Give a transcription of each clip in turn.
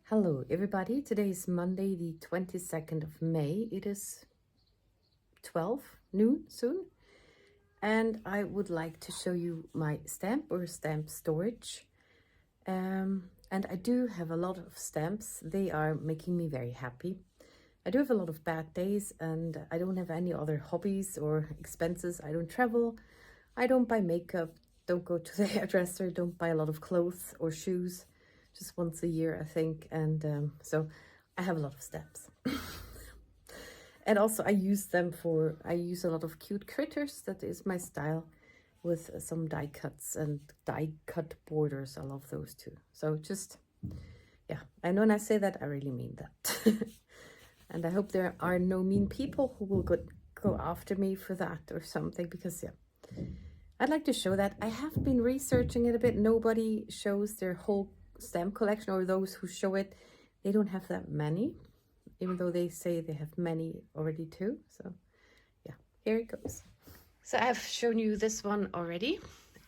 Hello everybody, today is Monday the 22nd of May. It is 12 noon soon, and I would like to show you my stamp storage. And I do have a lot of stamps. They are making me very happy. I do have a lot of bad days and I don't have any other hobbies or expenses. I don't travel, I don't buy makeup, don't go to the hairdresser, don't buy a lot of clothes or shoes. Just once a year, I think, and so I have a lot of stamps. And also I use a lot of cute critters. That is my style, with some die cuts and die cut borders. I love those too. So just, yeah, and when I say that, I really mean that. And I hope there are no mean people who will go after me for that or something, because yeah, I'd like to show that. I have been researching it a bit. Nobody shows their whole stamp collection, or those who show it, they don't have that many, even though they say they have many already too. So yeah, here it goes. So I've shown you this one already,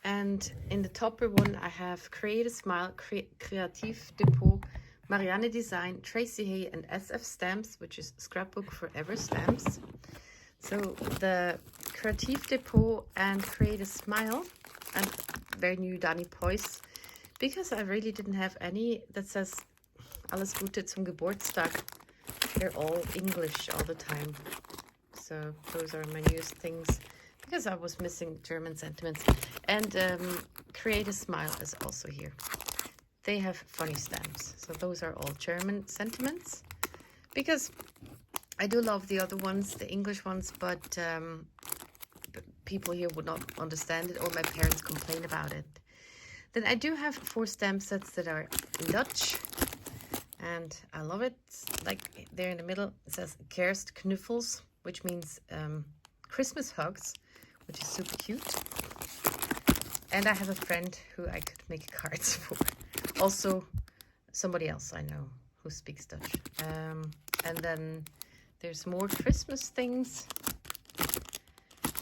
and in the topper one I have Create a Smile, Creative Depot, Marianne Design, Tracy Hay, and SF Stamps, which is Scrapbook Forever Stamps. So the Creative Depot and Create a Smile, and very new Danny Pois, because I really didn't have any that says Alles Gute zum Geburtstag. They're all English all the time. So those are my newest things, because I was missing German sentiments. And Create a Smile is also here. They have funny stamps. So those are all German sentiments, because I do love the other ones, the English ones, but people here would not understand it, or my parents complain about it. Then I do have 4 stamp sets that are in Dutch, and I love it. Like there in the middle, it says Kerst Knuffels, which means Christmas hugs, which is super cute. And I have a friend who I could make cards for. Also, somebody else I know who speaks Dutch. And then there's more Christmas things.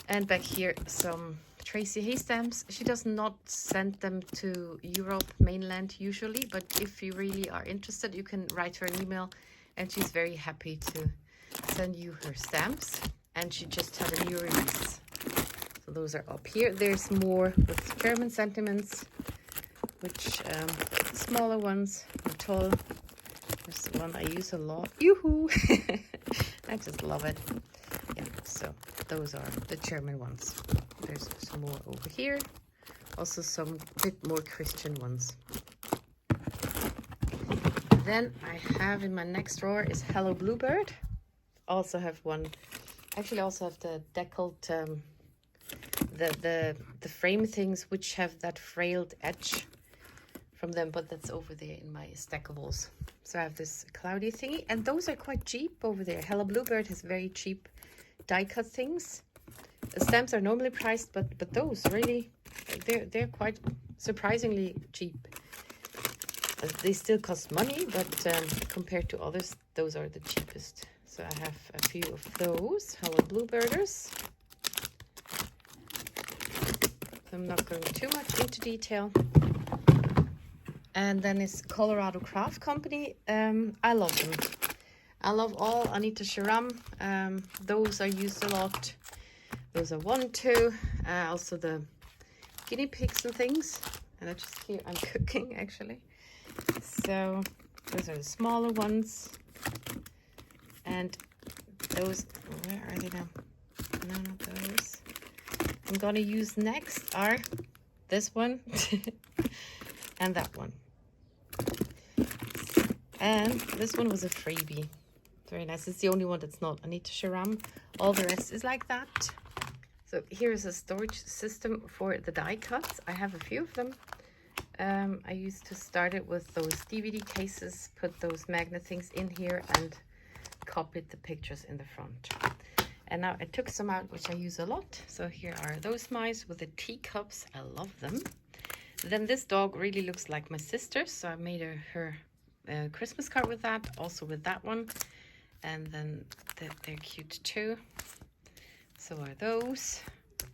And back here, some Tracy Hay stamps. She does not send them to Europe mainland usually, but if you really are interested, you can write her an email, and she's very happy to send you her stamps. And she just had a new release. So those are up here. There's more with German sentiments, which smaller ones are tall. There's the one I use a lot. Yoo-hoo! I just love it. Yeah, so those are the German ones. There's some more over here. Also some bit more Christian ones. Then I have in my next drawer is Hello Bluebird. Also have one. Actually, also have the deckled, the frame things, which have that frailed edge from them, but that's over there in my stackables. So I have this cloudy thingy, and those are quite cheap over there. Hello Bluebird has very cheap die cut things. The stamps are normally priced, but those really, they're quite surprisingly cheap. They still cost money, but compared to others, those are the cheapest. So I have a few of those Hello Bluebirders. I'm not going too much into detail. And then it's Colorado Craft Company. I love them. I love all Anita Sharam. Those are used a lot. Those are 1, 2. Also the guinea pigs and things. And I just hear I'm cooking actually. So those are the smaller ones. And those, where are they now? No, not those. I'm gonna use next are this one and that one. And this one was a freebie. Very nice. It's the only one that's not Anita Sharam. All the rest is like that. So here's a storage system for the die cuts. I have a few of them. I used to start it with those DVD cases, put those magnet things in here, and copied the pictures in the front. And now I took some out, which I use a lot. So here are those mice with the teacups. I love them. Then this dog really looks like my sister, so I made her Christmas card with that, also with that one. And then they're cute too. So are those.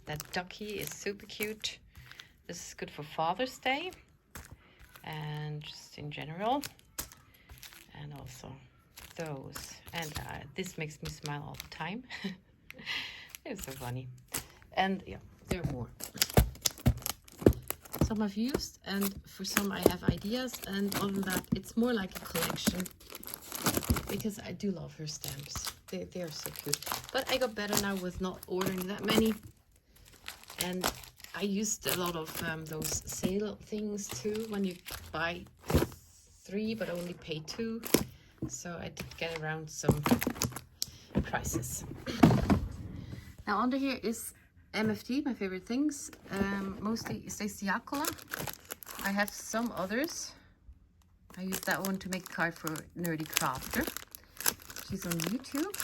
That ducky is super cute. This is good for Father's Day and just in general. and also those. And this makes me smile all the time. It's so funny. And yeah, there are more. Some I've used, and for some I have ideas, and other than that, it's more like a collection, because I do love her stamps. They are so cute. But I got better now with not ordering that many, and I used a lot of those sale things too, when you buy 3 but only pay 2. So I did get around some prices. Now under here is MFT, my favorite things. Mostly Stacyacola. I have some others. I used that one to make a card for Nerdy Crafter. She's on YouTube.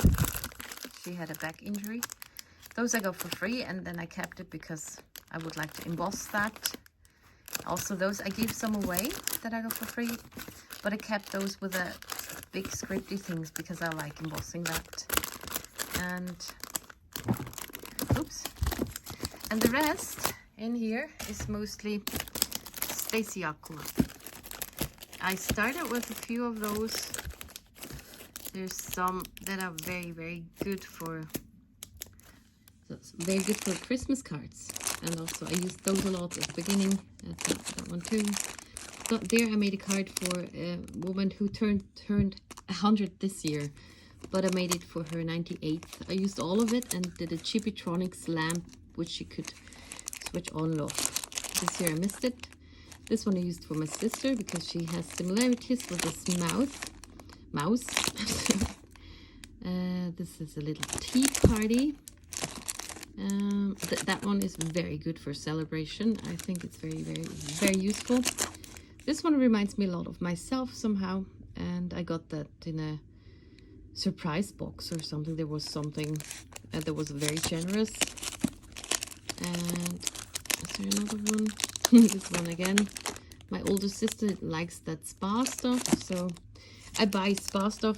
She had a back injury. Those I got for free, and then I kept it because I would like to emboss that. Also those I gave some away that I got for free, but I kept those with the big scripty things because I like embossing that. And oops. And the rest in here is mostly Stacyacola. I started with a few of those. There's some that are very, very good for Christmas cards. And also I used those a lot at the beginning. That one too. So there I made a card for a woman who turned 100 this year. But I made it for her 98th. I used all of it and did a Chibitronics lamp, which she could switch on and off. This year I missed it. This one I used for my sister because she has similarities with this mouse. This is a little tea party. That one is very good for celebration. I think it's very, very, very useful. This one reminds me a lot of myself somehow, and I got that in a surprise box or something. There was something that was very generous. And is there another one? This one again. My older sister likes that spa stuff, so I buy spa stuff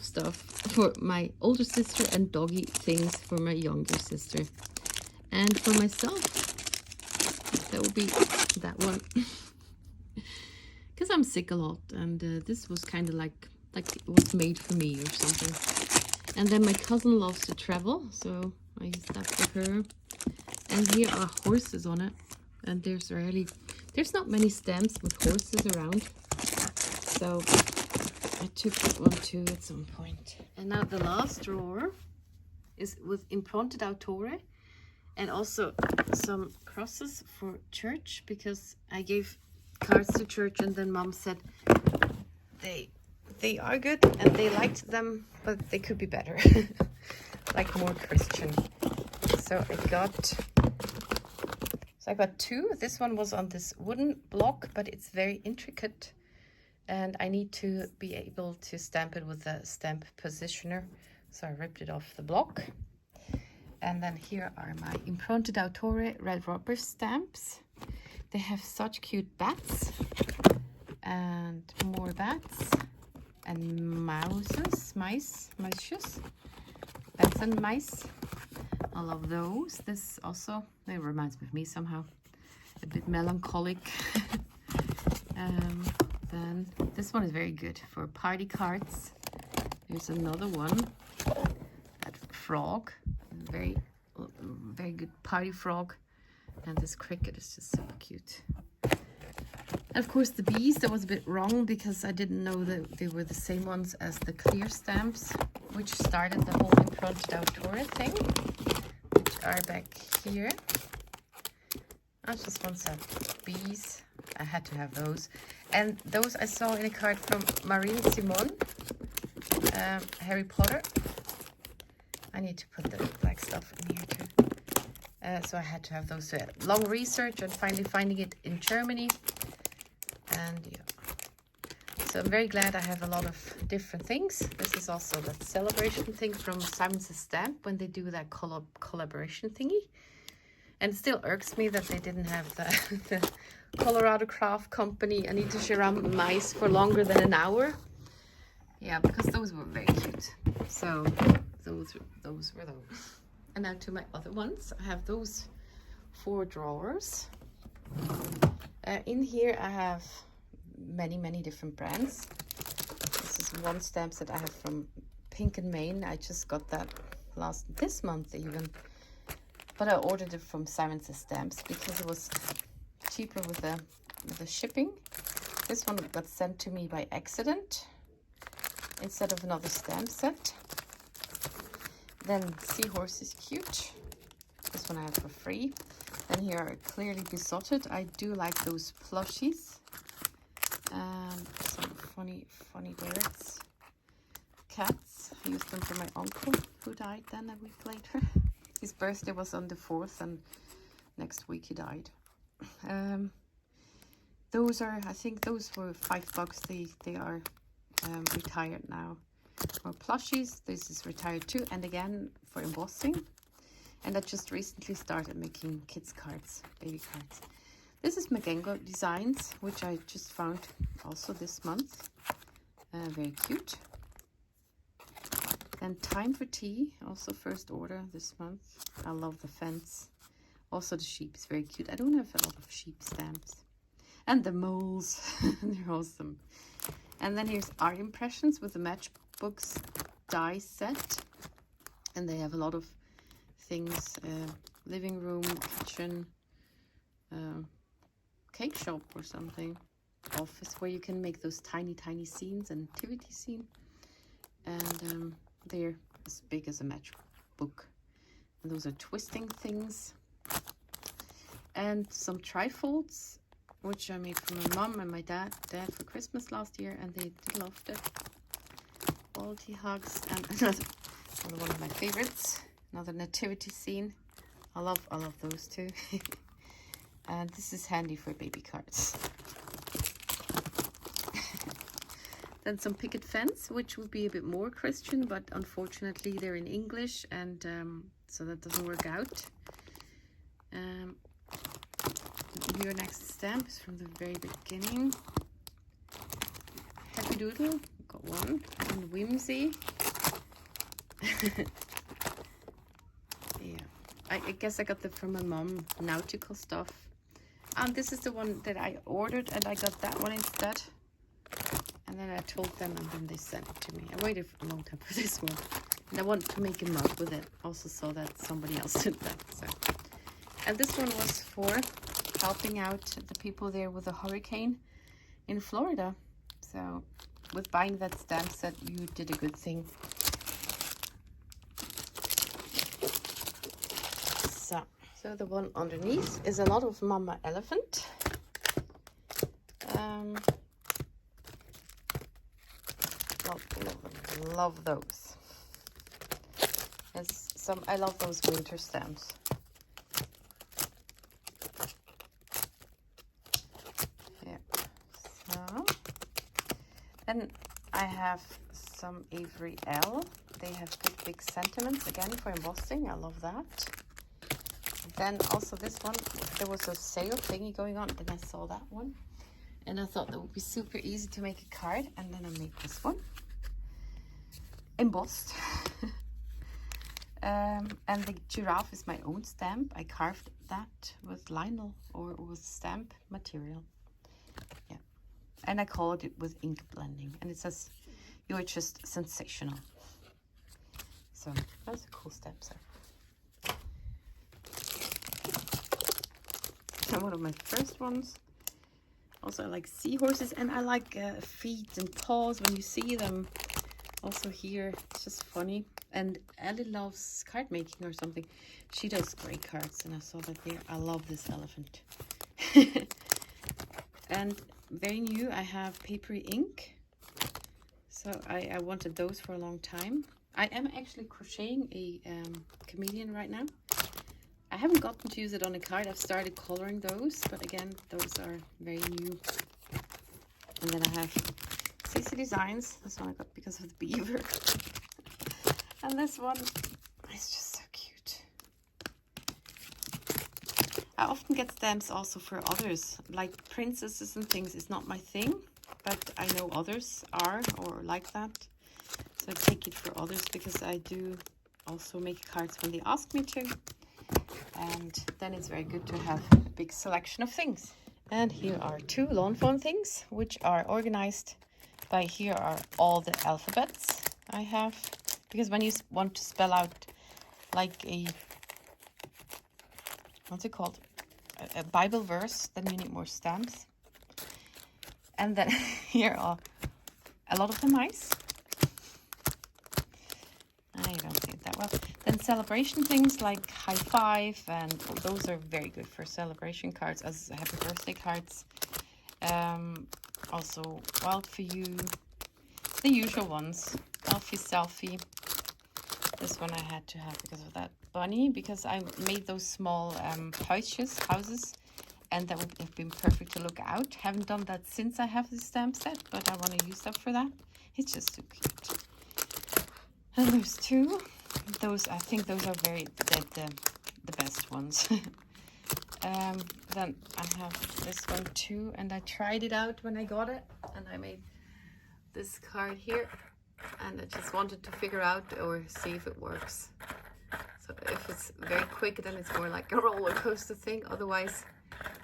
for my older sister and doggy things for my younger sister. And for myself, that would be that one. Because I'm sick a lot, and this was kind of like it was made for me or something. And then my cousin loves to travel, so I used that for her. And here are horses on it, and there's not many stamps with horses around, so I took that one too at some point. And now the last drawer is with Impronted Autore, and also some crosses for church, because I gave cards to church and then Mom said they are good and they liked them, but they could be better. Like more Christian. So I got 2. This one was on this wooden block, but it's very intricate, and I need to be able to stamp it with a stamp positioner. So I ripped it off the block. And then here are my Impronted Autore red rubber stamps. They have such cute bats, and more bats, and mice, bats and mice. I love those. This also, it reminds me of me somehow, a bit melancholic. Then this one is very good for party cards. There's another one, that frog, very good party frog. And this cricket is just super cute. And of course the bees, that was a bit wrong because I didn't know that they were the same ones as the clear stamps, which started the whole Impronted Autore thing, which are back here. I just want some bees. I had to have those. And those I saw in a card from Marine Simon, Harry Potter. I need to put the black stuff in here too. So I had to have those. Long research and finally finding it in Germany. And yeah. So I'm very glad I have a lot of different things. This is also that celebration thing from Simon Says Stamp when they do that collaboration thingy. And it still irks me that they didn't have the Colorado Craft Company Anita mice for longer than an hour. Yeah, because those were very cute. So those were those. And now to my other ones. I have those 4 drawers. In here I have many different brands. This is one stamp set I have from Pink and Maine. I just got that this month even. But I ordered it from Simon Says Stamps because it was cheaper with the shipping. This one got sent to me by accident instead of another stamp set. Then Seahorse is cute. This one I have for free. Then here are clearly besotted. I do like those plushies. Some funny birds. Cats. I used them for my uncle who died then a week later. His birthday was on the 4th and next week he died. Those are, I think those were $5. They are retired now. More plushies. This is retired too, and again for embossing. And I just recently started making kids cards, baby cards. This is Magengo Designs, which I just found also this month. Very cute. Then Time for Tea, also first order this month. I love the fence. Also the sheep is very cute. I don't have a lot of sheep stamps. And the moles, they're awesome. And then here's Art Impressions with the Matchbooks die set. And they have a lot of things, living room, kitchen, cake shop or something, office, where you can make those tiny scenes, and nativity scene. And they're as big as a matchbook. And those are twisting things. And some trifolds, which I made for my mom and my dad for Christmas last year, and they loved it. Quality hugs. And another one of my favorites, another nativity scene. I love those too. And this is handy for baby cards. Then some picket fence, which would be a bit more Christian, but unfortunately they're in English, and so that doesn't work out. Your next stamp is from the very beginning. Happy Doodle, got one, and Whimsy. Yeah, I guess I got that from my mom, nautical stuff. And this is the one that I ordered, and I got that one instead. And then I told them, and then they sent it to me. I waited for a long time for this one. And I wanted to make a mug with it. Also saw that somebody else did that. So. And this one was for helping out the people there with the hurricane in Florida. So with buying that stamp set, you did a good thing. So the one underneath is a lot of Mama Elephant. Love those. There's some, I love those winter stamps. Yeah. So then I have some Avery L. They have big sentiments again for embossing. I love that. Then also this one, there was a sale thingy going on, and I saw that one, and I thought that would be super easy to make a card, and then I made this one embossed. And the giraffe is my own stamp. I carved that with vinyl or with stamp material. Yeah, and I colored it with ink blending, and it says you're just sensational. So that's a cool stamp set. One of my first ones. Also I like seahorses, and I like feet and paws when you see them. Also here, it's just funny. And Ellie loves card making or something. She does great cards, and I saw that there. I love this elephant. And very new, I have papery ink. So I wanted those for a long time. I am actually crocheting a chameleon right now. I haven't gotten to use it on a card. I've started coloring those, but again, those are very new. And then I have CC Designs. This one I got because of the beaver. And this one is just so cute. I often get stamps also for others, like princesses and things. It's not my thing, but I know others are or like that. So I take it for others because I do also make cards when they ask me to. And then it's very good to have a big selection of things. And here are two lawn fawn things, which are organized But here are all the alphabets I have. Because when you want to spell out like a, what's it called? A Bible verse, then you need more stamps. And then here are a lot of the mice. I don't say it that well. Then celebration things like high five, and those are very good for celebration cards as happy birthday cards. Also wild for you, the usual ones. Elfie selfie. This one I had to have because of that bunny, because I made those small houses, and that would have been perfect to look out. Haven't done that since I have this stamp set, but I want to use that for that. It's just so cute. And there's two. Those, I think those are the best ones. Then I have this one too, and I tried it out when I got it, and I made this card here, and I just wanted to figure out or see if it works. So if it's very quick, then it's more like a roller coaster thing. Otherwise,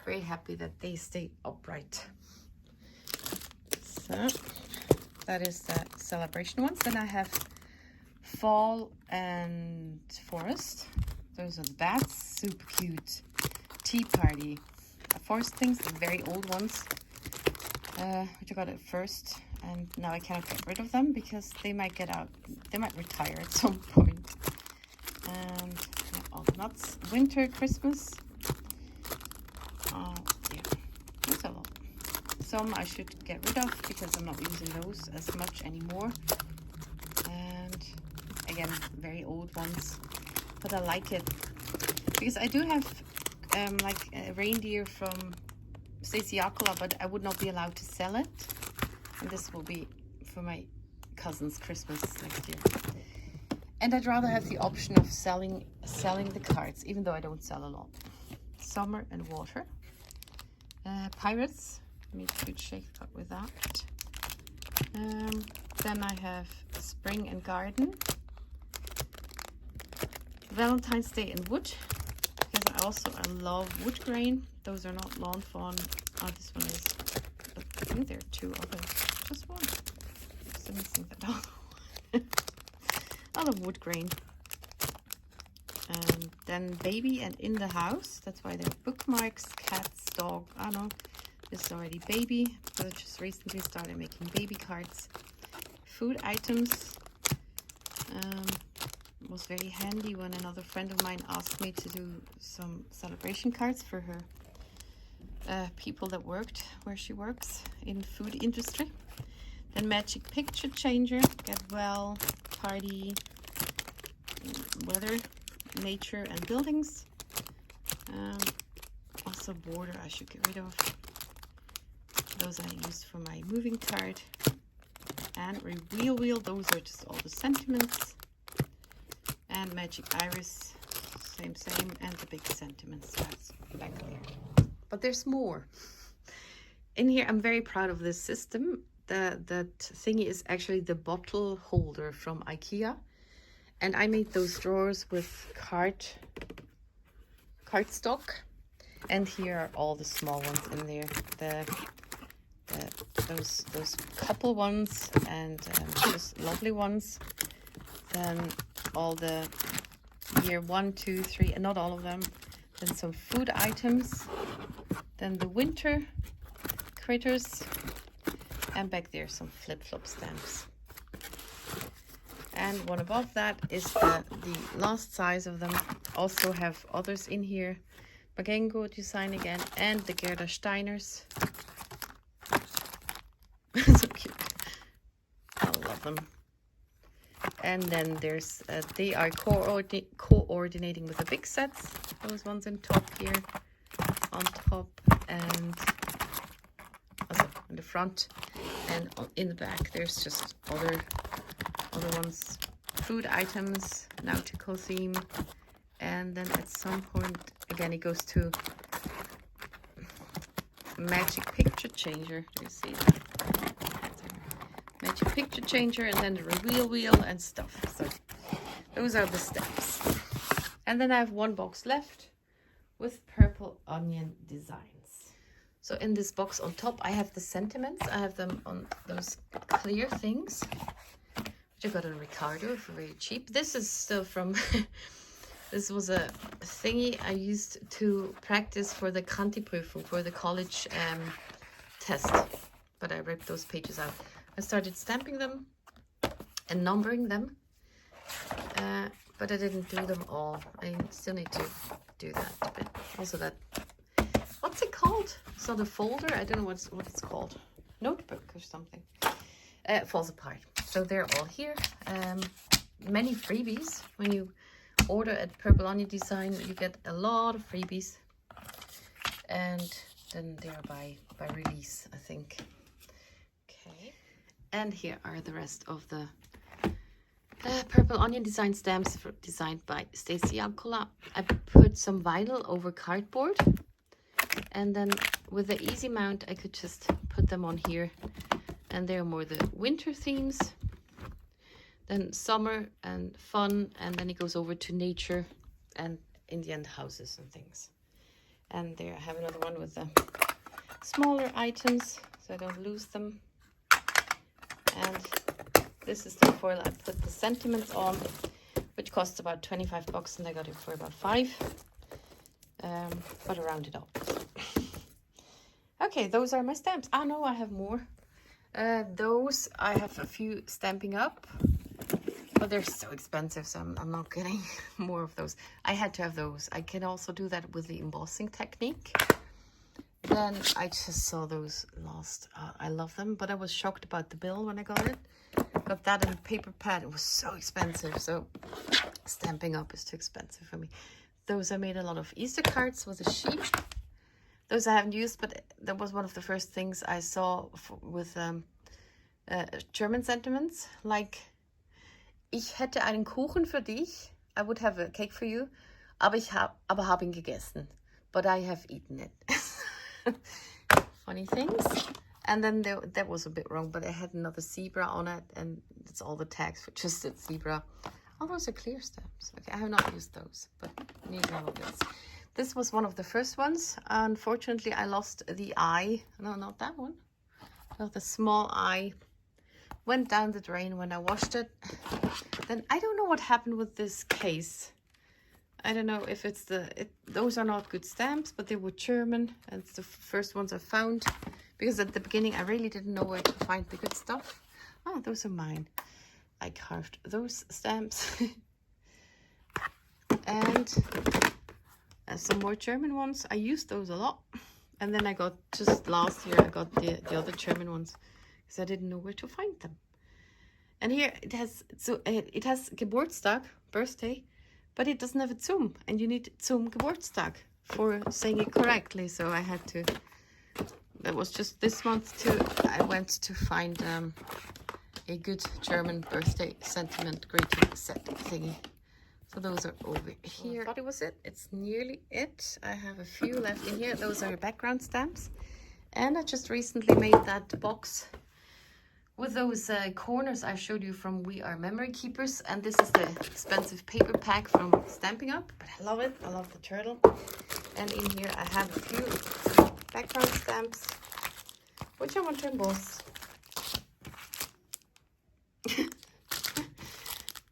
very happy that they stay upright. So that is the celebration ones. Then I have fall and forest. Those are the bats, super cute. Tea party, forest things, the very old ones, which I got at first, and now I cannot get rid of them because they might get out, they might retire at some point. And yeah, all the nuts. Winter, Christmas. Yeah, there's a lot. Some I should get rid of because I'm not using those as much anymore. And again, very old ones, but I like it because I do have like a reindeer from Stacey Akola, but I would not be allowed to sell it, and this will be for my cousin's Christmas next year. And I'd rather have the option of selling the cards, even though I don't sell a lot. Summer and water. Pirates, made a good shake with that. Then I have spring and garden. Valentine's Day and wood, because I love wood grain. Those are not lawn fawn. Oh, this one is. But I think there are two others. Just one. Just missing that other one. I love wood grain. And then baby and in the house. That's why there are bookmarks, cats, dog. I don't know. This is already baby. So I just recently started making baby cards. Food items. Was very handy when another friend of mine asked me to do some celebration cards for her people that worked where she works in food industry. Then magic picture changer, get well, party, weather, nature and buildings. Also border I should get rid of. Those I used for my moving card. And reveal wheel, those are just all the sentiments. And magic iris, same, and the big sentiments, that's back there. But there's more. In here, I'm very proud of this system. That thingy is actually the bottle holder from IKEA. And I made those drawers with cardstock. And here are all the small ones in there. Those couple ones and just lovely ones. Then all the year 1, 2, 3, and not all of them. Then some food items. Then the winter critters. And back there some flip-flop stamps. And one above that is the last size of them. Also have others in here. Magengo design again, and the Gerda Steiners. So cute. I love them. And then there's they are coordinating with the big sets. Those ones in top here, on top, and also in the front, and in the back there's just other ones, food items, nautical theme, and then at some point again it goes to magic picture changer. Do you see that? Magic picture changer, and then the reveal wheel and stuff. So those are the steps. And then I have one box left with purple onion designs. So in this box on top, I have the sentiments. I have them on those clear things, which I got on Ricardo for very cheap. This is still from, this was a thingy I used to practice for the Kantiprüfung, for the college test. But I ripped those pages out. I started stamping them and numbering them, but I didn't do them all. I still need to do that. But also that, what's it called? So the folder, I don't know what it's called. Notebook or something. Falls apart. So they're all here. Many freebies. When you order at Purple Onion Design, you get a lot of freebies. And then they're by release, I think. Okay. And here are the rest of the Purple Onion Design stamps designed by Stacy Alcola. I put some vinyl over cardboard, and then with the easy mount I could just put them on here, and they're more the winter themes, then summer and fun, and then it goes over to nature and in the end houses and things. And there I have another one with the smaller items so I don't lose them. And this is the foil I put the sentiments on, which costs about 25 bucks, and I got it for about 5. But I rounded up. Okay, those are my stamps. Ah, no, I have more. Those, I have a few stamping up, but they're so expensive, so I'm not getting more of those. I had to have those. I can also do that with the embossing technique. Then I just saw those last. I love them, but I was shocked about the bill when I got it. Got that in paper pad. It was so expensive, so stamping up is too expensive for me. Those I made a lot of Easter cards with a sheep. Those I haven't used, but that was one of the first things I saw with German sentiments. Like, ich hätte einen Kuchen für dich. I would have a cake for you, aber habe ihn gegessen. But I have eaten it. Funny things. And then that was a bit wrong, but I had another zebra on it, and it's all the tags for just the zebra. Oh, those are clear stamps. Okay, I have not used those, but neither of this. This was one of the first ones. Unfortunately, I lost the eye. No, not that one. No, the small eye went down the drain when I washed it. Then I don't know what happened with this case. I don't know if it's those are not good stamps, but they were German, and it's the first ones I found. Because at the beginning, I really didn't know where to find the good stuff. Oh, those are mine. I carved those stamps. And some more German ones. I used those a lot. And then I got, just last year, I got the other German ones. Because I didn't know where to find them. And here it has Geburtstag, birthday. But it doesn't have a zum. And you need zum Geburtstag for saying it correctly. So I had to... That was just this month too. I went to find a good German birthday sentiment greeting set thingy. So those are over here. I thought it was it. It's nearly it. I have a few left in here. Those are background stamps. And I just recently made that box with those corners I showed you from We Are Memory Keepers. And this is the expensive paper pack from Stampin' Up. But I love it. I love the turtle. And in here I have a few background stamps, which I want to emboss.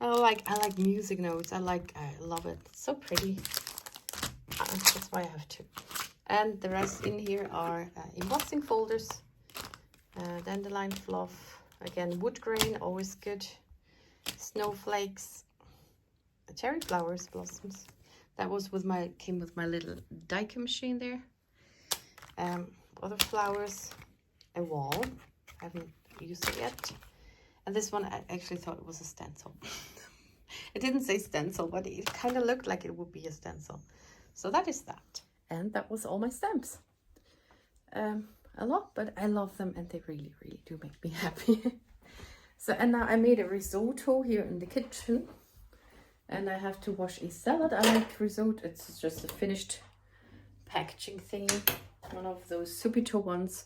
I like music notes. I love it. It's so pretty. That's why I have two. And the rest in here are embossing folders, dandelion fluff, again wood grain, always good, snowflakes, cherry flowers, blossoms. That was came with my little diecast machine there. Other flowers, a wall. I haven't used it yet. And this one I actually thought it was a stencil. It didn't say stencil, but it kind of looked like it would be a stencil. So that is that. And that was all my stamps. A lot, but I love them, and they really, really do make me happy. So, and now I made a risotto here in the kitchen. And I have to wash a salad. I like risotto. It's just a finished packaging thing. One of those subito ones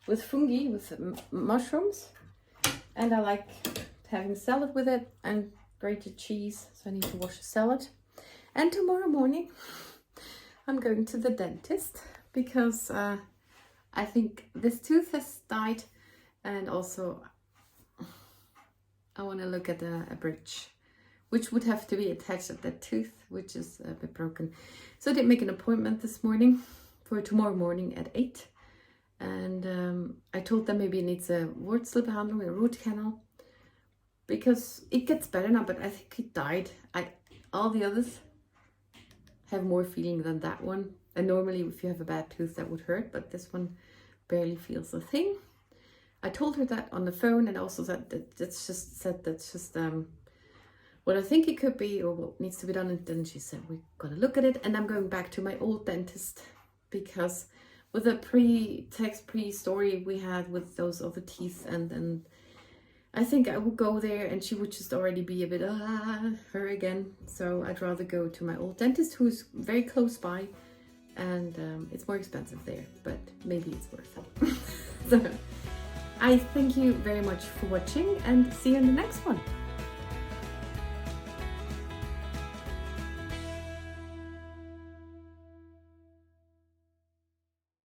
with fungi, with mushrooms. And I like having salad with it and grated cheese. So I need to wash a salad. And tomorrow morning I'm going to the dentist because I think this tooth has died, and also I want to look at a bridge, which would have to be attached at that tooth, which is a bit broken. So I did make an appointment this morning for tomorrow morning at 8. And I told them maybe it needs a Wurzelbehandlung, a root canal, because it gets better now, but I think it died. All the others have more feeling than that one. And normally if you have a bad tooth that would hurt, but this one barely feels a thing. I told her that on the phone, and also that that's just what I think it could be or what needs to be done. And then she said, we're gonna look at it, and I'm going back to my old dentist, because with the pre-story we had with those other teeth, and then I think I would go there and she would just already be a bit her again. So I'd rather go to my old dentist, who's very close by, and it's more expensive there, but maybe it's worth it. So I thank you very much for watching, and see you in the next one.